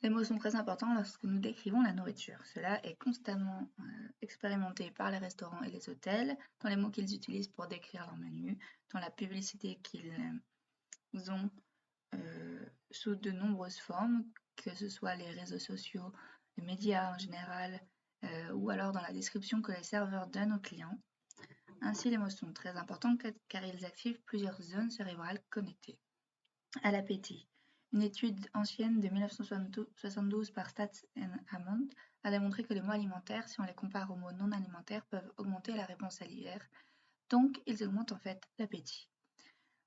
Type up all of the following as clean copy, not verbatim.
Les mots sont très importants lorsque nous décrivons la nourriture. Cela est constamment expérimenté par les restaurants et les hôtels, dans les mots qu'ils utilisent pour décrire leur menu, dans la publicité qu'ils ont sous de nombreuses formes, que ce soit les réseaux sociaux, les médias en général, ou alors dans la description que les serveurs donnent aux clients. Ainsi, les mots sont très importants car ils activent plusieurs zones cérébrales connectées. À l'appétit. Une étude ancienne de 1972 par Stats Hammond a démontré que les mots alimentaires, si on les compare aux mots non alimentaires, peuvent augmenter la réponse salivaire, donc ils augmentent en fait l'appétit.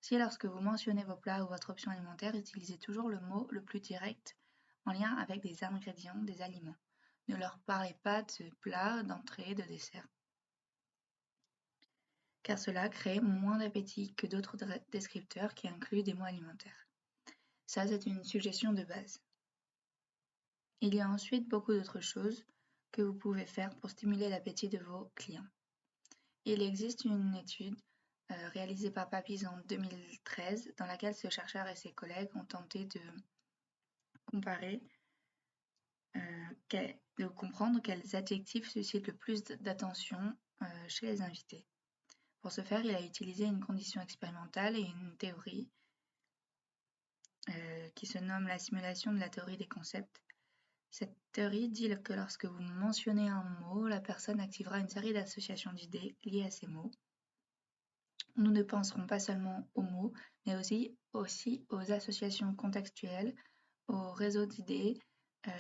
Si lorsque vous mentionnez vos plats ou votre option alimentaire, utilisez toujours le mot le plus direct en lien avec des ingrédients, des aliments. Ne leur parlez pas de plats, d'entrées, de desserts, car cela crée moins d'appétit que d'autres descripteurs qui incluent des mots alimentaires. Ça, c'est une suggestion de base. Il y a ensuite beaucoup d'autres choses que vous pouvez faire pour stimuler l'appétit de vos clients. Il existe une étude réalisée par Papis en 2013 dans laquelle ce chercheur et ses collègues ont tenté de comparer, de comprendre quels adjectifs suscitent le plus d'attention chez les invités. Pour ce faire, il a utilisé une condition expérimentale et une théorie qui se nomme la simulation de la théorie des concepts. Cette théorie dit que lorsque vous mentionnez un mot, la personne activera une série d'associations d'idées liées à ces mots. Nous ne penserons pas seulement aux mots, mais aussi aux associations contextuelles, aux réseaux d'idées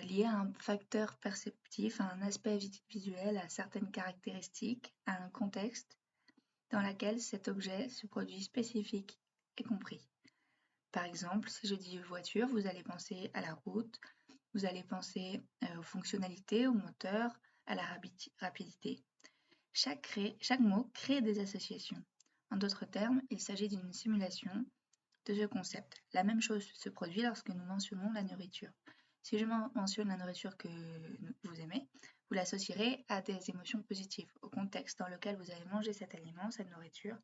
liés à un facteur perceptif, à un aspect visuel, à certaines caractéristiques, à un contexte dans lequel cet objet se produit spécifique et compris. Par exemple, si je dis voiture, vous allez penser à la route, vous allez penser aux fonctionnalités, au moteur, à la rapidité. Chaque mot crée des associations. En d'autres termes, il s'agit d'une simulation de ce concept. La même chose se produit lorsque nous mentionnons la nourriture. Si je mentionne la nourriture que vous aimez, vous l'associerez à des émotions positives, au contexte dans lequel vous avez mangé cet aliment, cette nourriture,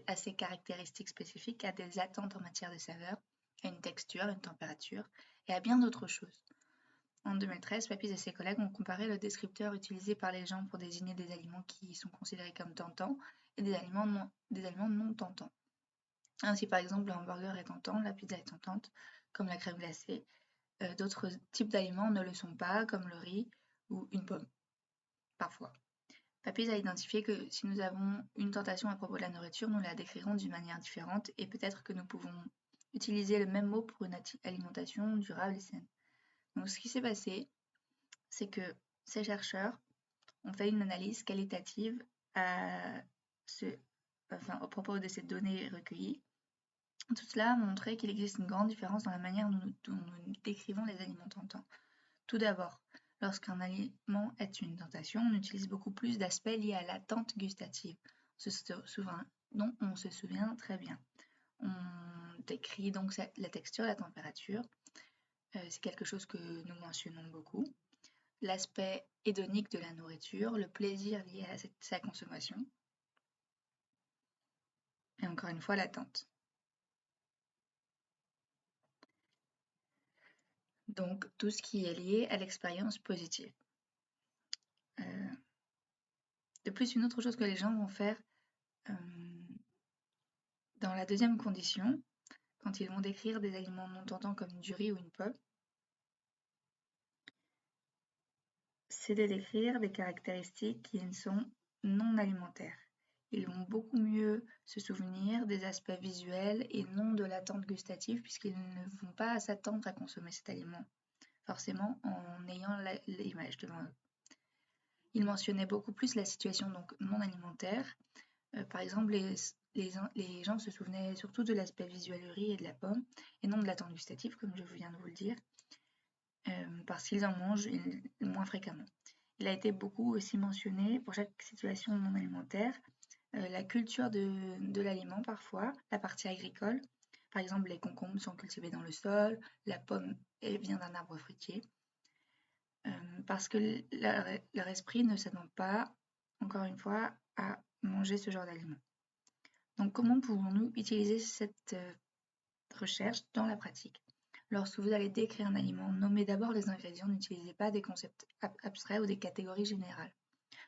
à ses caractéristiques spécifiques, à des attentes en matière de saveur, à une texture, une température, et à bien d'autres choses. En 2013, Papis et ses collègues ont comparé le descripteur utilisé par les gens pour désigner des aliments qui sont considérés comme tentants et des aliments non tentants. Ainsi, par exemple, le hamburger est tentant, la pizza est tentante, comme la crème glacée. D'autres types d'aliments ne le sont pas, comme le riz ou une pomme, parfois. Papis a identifié que si nous avons une tentation à propos de la nourriture, nous la décrirons d'une manière différente et peut-être que nous pouvons utiliser le même mot pour une alimentation durable et saine. Donc ce qui s'est passé, c'est que ces chercheurs ont fait une analyse qualitative au propos de ces données recueillies. Tout cela a montré qu'il existe une grande différence dans la manière dont nous décrivons les aliments tentants. Tout d'abord, lorsqu'un aliment est une tentation, on utilise beaucoup plus d'aspects liés à l'attente gustative, dont on se souvient très bien. On décrit donc la texture, la température, c'est quelque chose que nous mentionnons beaucoup. L'aspect hédonique de la nourriture, le plaisir lié à sa consommation, et encore une fois l'attente. Donc tout ce qui est lié à l'expérience positive. De plus, une autre chose que les gens vont faire dans la deuxième condition, quand ils vont décrire des aliments non tentants comme du riz ou une pomme, c'est de décrire des caractéristiques qui sont non alimentaires. Ils vont beaucoup mieux se souvenir des aspects visuels et non de l'attente gustative puisqu'ils ne vont pas s'attendre à consommer cet aliment, forcément en ayant l'image devant eux. Ils mentionnaient beaucoup plus la situation donc non alimentaire. Par exemple, les gens se souvenaient surtout de l'aspect visuel du riz et de la pomme et non de l'attente gustative, comme je viens de vous le dire, parce qu'ils en mangent moins fréquemment. Il a été beaucoup aussi mentionné pour chaque situation non alimentaire, la culture de l'aliment parfois, la partie agricole. Par exemple, les concombres sont cultivés dans le sol, la pomme vient d'un arbre fruitier. Parce que leur esprit ne s'attend pas, encore une fois, à manger ce genre d'aliment. Donc comment pouvons-nous utiliser cette recherche dans la pratique? Lorsque vous allez décrire un aliment, nommez d'abord les ingrédients, n'utilisez pas des concepts abstraits ou des catégories générales.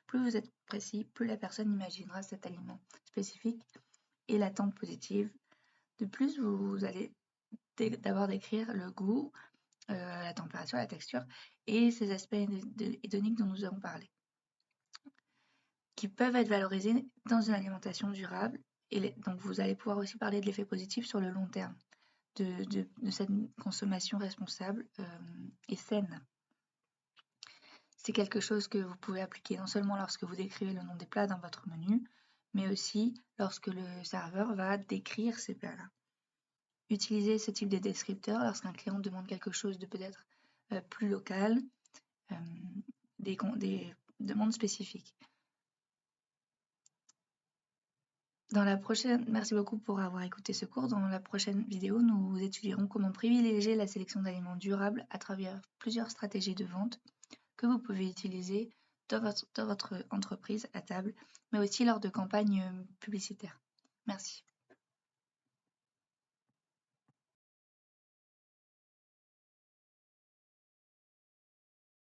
Plus vous êtes précis, plus la personne imaginera cet aliment spécifique et l'attente positive. De plus, vous allez d'abord décrire le goût, la température, la texture et ces aspects hédoniques dont nous avons parlé, qui peuvent être valorisés dans une alimentation durable. Et donc vous allez pouvoir aussi parler de l'effet positif sur le long terme de cette consommation responsable et saine. C'est quelque chose que vous pouvez appliquer non seulement lorsque vous décrivez le nom des plats dans votre menu, mais aussi lorsque le serveur va décrire ces plats-là. Utilisez ce type de descripteur lorsqu'un client demande quelque chose de peut-être plus local, des demandes spécifiques. Merci beaucoup pour avoir écouté ce cours. Dans la prochaine vidéo, nous étudierons comment privilégier la sélection d'aliments durables à travers plusieurs stratégies de vente que vous pouvez utiliser dans votre entreprise à table, mais aussi lors de campagnes publicitaires. Merci.